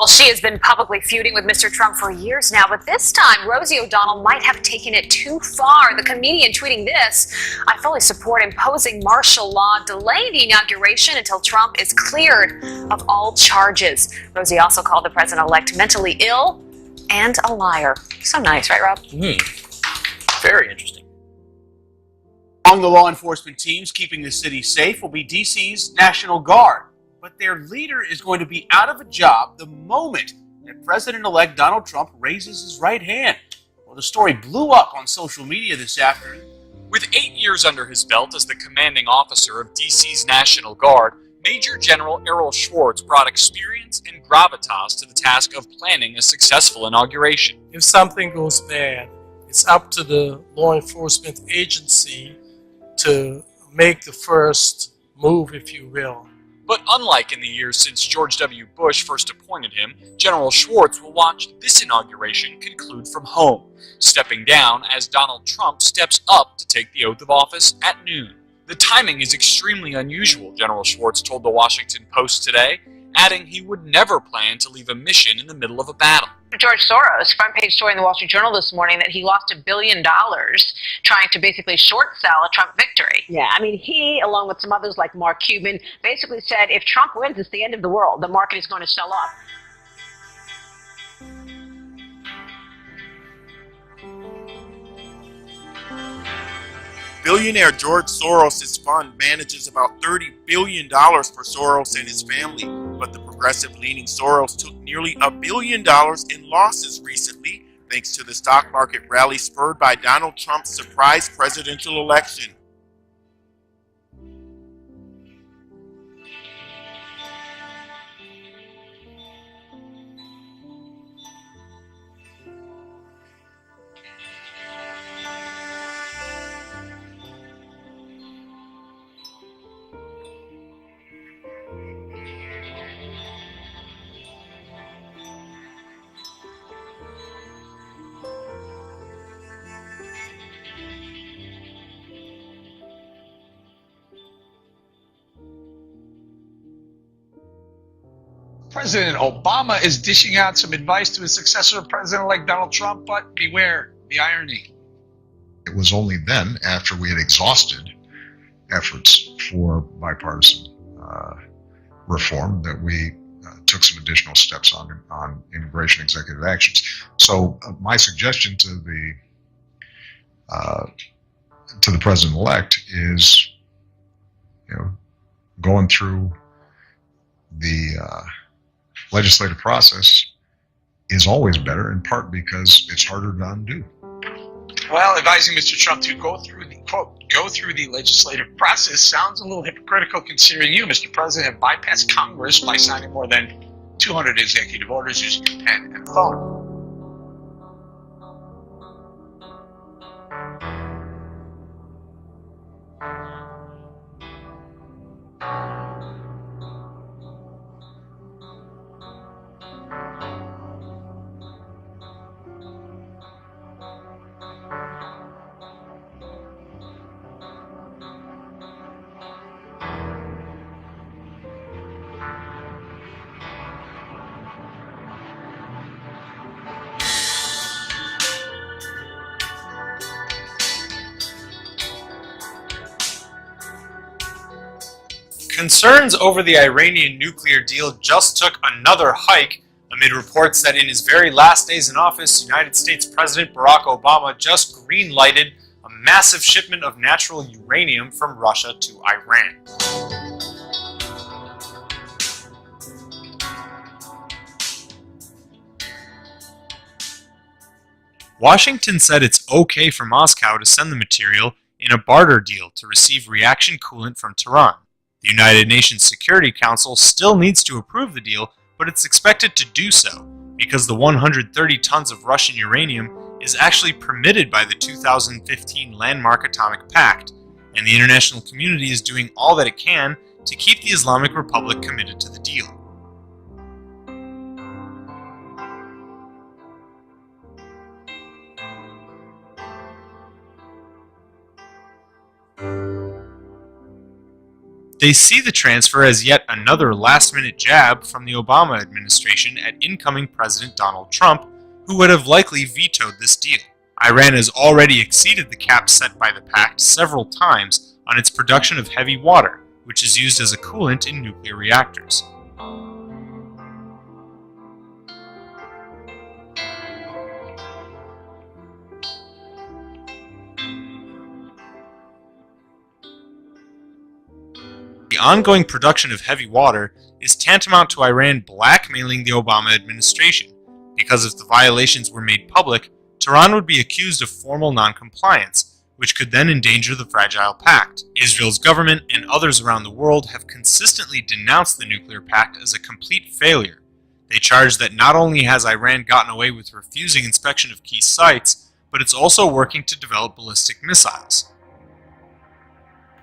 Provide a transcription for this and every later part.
Well, she has been publicly feuding with Mr. Trump for years now, but this time, Rosie O'Donnell might have taken it too far. The comedian tweeting this: "I fully support imposing martial law, delaying the inauguration until Trump is cleared of all charges." Rosie also called the president-elect mentally ill and a liar. So nice, right, Rob? Very interesting. Among the law enforcement teams keeping the city safe will be D.C.'s National Guard. But their leader is going to be out of a job the moment that President-elect Donald Trump raises his right hand. Well, the story blew up on social media this afternoon. With 8 years under his belt as the commanding officer of D.C.'s National Guard, Major General Errol Schwartz brought experience and gravitas to the task of planning a successful inauguration. If something goes bad, it's up to the law enforcement agency to make the first move, if you will. But unlike in the years since George W. Bush first appointed him, General Schwartz will watch this inauguration conclude from home, stepping down as Donald Trump steps up to take the oath of office at noon. The timing is extremely unusual, General Schwartz told the Washington Post today, adding he would never plan to leave a mission in the middle of a battle. George Soros, front page story in the Wall Street Journal this morning, that he lost $1 billion trying to basically short sell a Trump victory. Yeah, I mean, he, along with some others like Mark Cuban, basically said if Trump wins, it's the end of the world. The market is going to sell off. Billionaire George Soros' fund manages about $30 billion for Soros and his family, but the progressive-leaning Soros took nearly $1 billion in losses recently, thanks to the stock market rally spurred by Donald Trump's surprise presidential election. President Obama is dishing out some advice to his successor, President-elect Donald Trump, but beware the irony. It was only then, after we had exhausted efforts for bipartisan reform, that we took some additional steps on immigration executive actions. So my suggestion to the president-elect is, going through the legislative process is always better, in part because it's harder to undo. Well, advising Mr. Trump to go through the, quote, go through the legislative process sounds a little hypocritical, considering you, Mr. President, have bypassed Congress by signing more than 200 executive orders using your pen and phone. Concerns over the Iranian nuclear deal just took another hike amid reports that in his very last days in office, United States President Barack Obama just green-lighted a massive shipment of natural uranium from Russia to Iran. Washington said it's okay for Moscow to send the material in a barter deal to receive reaction coolant from Tehran. The United Nations Security Council still needs to approve the deal, but it's expected to do so because the 130 tons of Russian uranium is actually permitted by the 2015 Landmark Atomic Pact, and the international community is doing all that it can to keep the Islamic Republic committed to the deal. They see the transfer as yet another last-minute jab from the Obama administration at incoming President Donald Trump, who would have likely vetoed this deal. Iran has already exceeded the cap set by the pact several times on its production of heavy water, which is used as a coolant in nuclear reactors. The ongoing production of heavy water is tantamount to Iran blackmailing the Obama administration, because if the violations were made public, Tehran would be accused of formal noncompliance, which could then endanger the fragile pact. Israel's government and others around the world have consistently denounced the nuclear pact as a complete failure. They charge that not only has Iran gotten away with refusing inspection of key sites, but it's also working to develop ballistic missiles.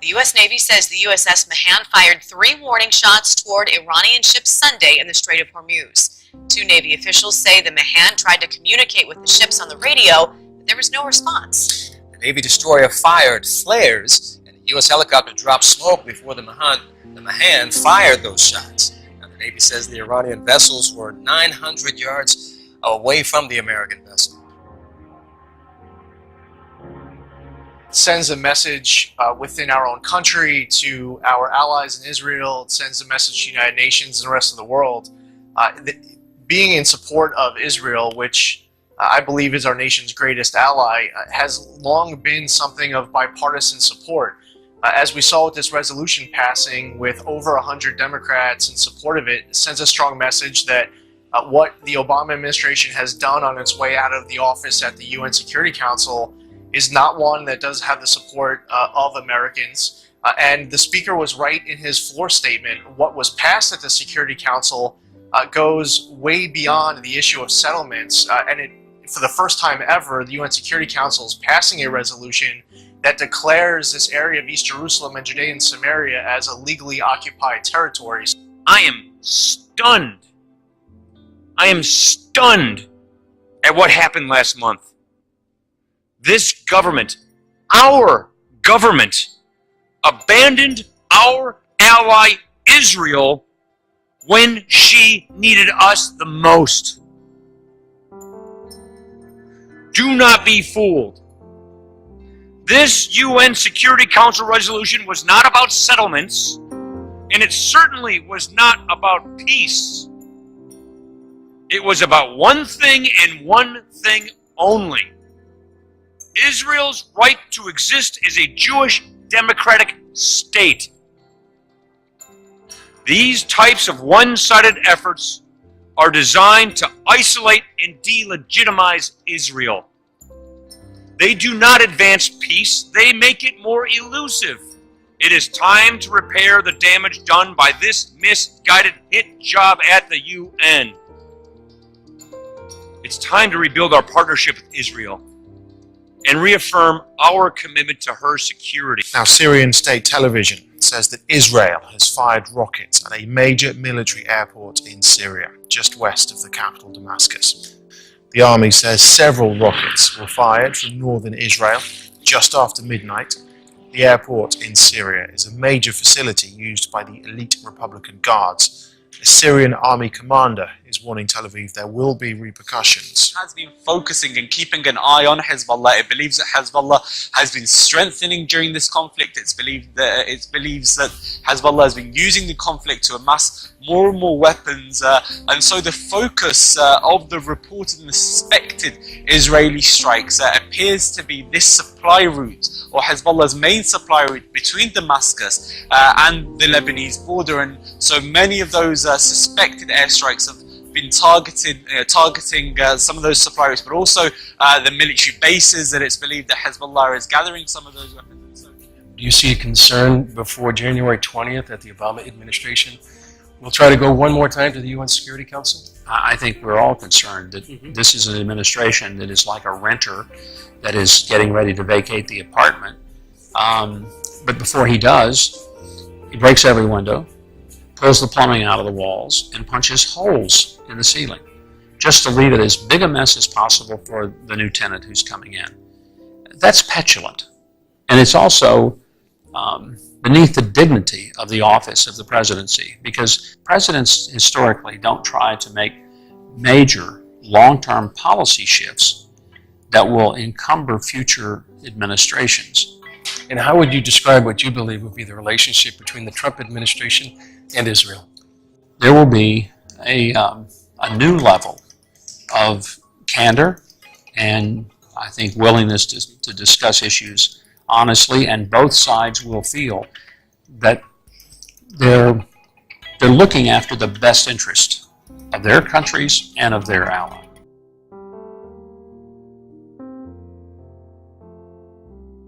The U.S. Navy says the USS Mahan fired 3 warning shots toward Iranian ships Sunday in the Strait of Hormuz. 2 Navy officials say the Mahan tried to communicate with the ships on the radio, but there was no response. The Navy destroyer fired flares, and a U.S. helicopter dropped smoke before the Mahan fired those shots. Now, the Navy says the Iranian vessels were 900 yards away from the American vessel. Sends a message within our own country to our allies in Israel. It sends a message to the United Nations and the rest of the world. Being in support of Israel, which I believe is our nation's greatest ally, has long been something of bipartisan support. As we saw with this resolution passing with over 100 Democrats in support of it, sends a strong message that what the Obama administration has done on its way out of the office at the UN Security Council is not one that does have the support of Americans. And the speaker was right in his floor statement. What was passed at the Security Council goes way beyond the issue of settlements. For the first time ever, the UN Security Council is passing a resolution that declares this area of East Jerusalem and Judea and Samaria as a legally occupied territory. I am stunned. I am stunned at what happened last month. This government, our government, abandoned our ally Israel when she needed us the most. Do not be fooled. This UN Security Council resolution was not about settlements, and it certainly was not about peace. It was about one thing and one thing only: Israel's right to exist as a Jewish democratic state. These types of one-sided efforts are designed to isolate and delegitimize Israel. They do not advance peace, they make it more elusive. It is time to repair the damage done by this misguided hit job at the UN. It's time to rebuild our partnership with Israel and reaffirm our commitment to her security. Now, Syrian state television says that Israel has fired rockets at a major military airport in Syria, just west of the capital Damascus. The army says several rockets were fired from northern Israel just after midnight. The airport in Syria is a major facility used by the elite Republican Guards. A Syrian army commander is warning Tel Aviv there will be repercussions. Has been focusing and keeping an eye on Hezbollah. It believes that Hezbollah has been strengthening during this conflict. It believes that Hezbollah has been using the conflict to amass more and more weapons, and so the focus of the reported and suspected Israeli strikes appears to be this supply route, or Hezbollah's main supply route between Damascus and the Lebanese border, and so many of those suspected airstrikes have been targeting some of those supply routes, but also the military bases that it's believed that Hezbollah is gathering some of those weapons. Do you see a concern before January 20th that the Obama administration will try to go one more time to the UN Security Council? I think we're all concerned that this is an administration that is like a renter that is getting ready to vacate the apartment. But before he does, he breaks every window, pulls the plumbing out of the walls, and punches holes in the ceiling, just to leave it as big a mess as possible for the new tenant who's coming in. That's petulant. And it's also beneath the dignity of the office of the presidency, because presidents historically don't try to make major long-term policy shifts that will encumber future administrations. And how would you describe what you believe would be the relationship between the Trump administration and Israel? There will be a new level of candor and I think willingness to discuss issues honestly, and both sides will feel that they're looking after the best interest of their countries and of their allies.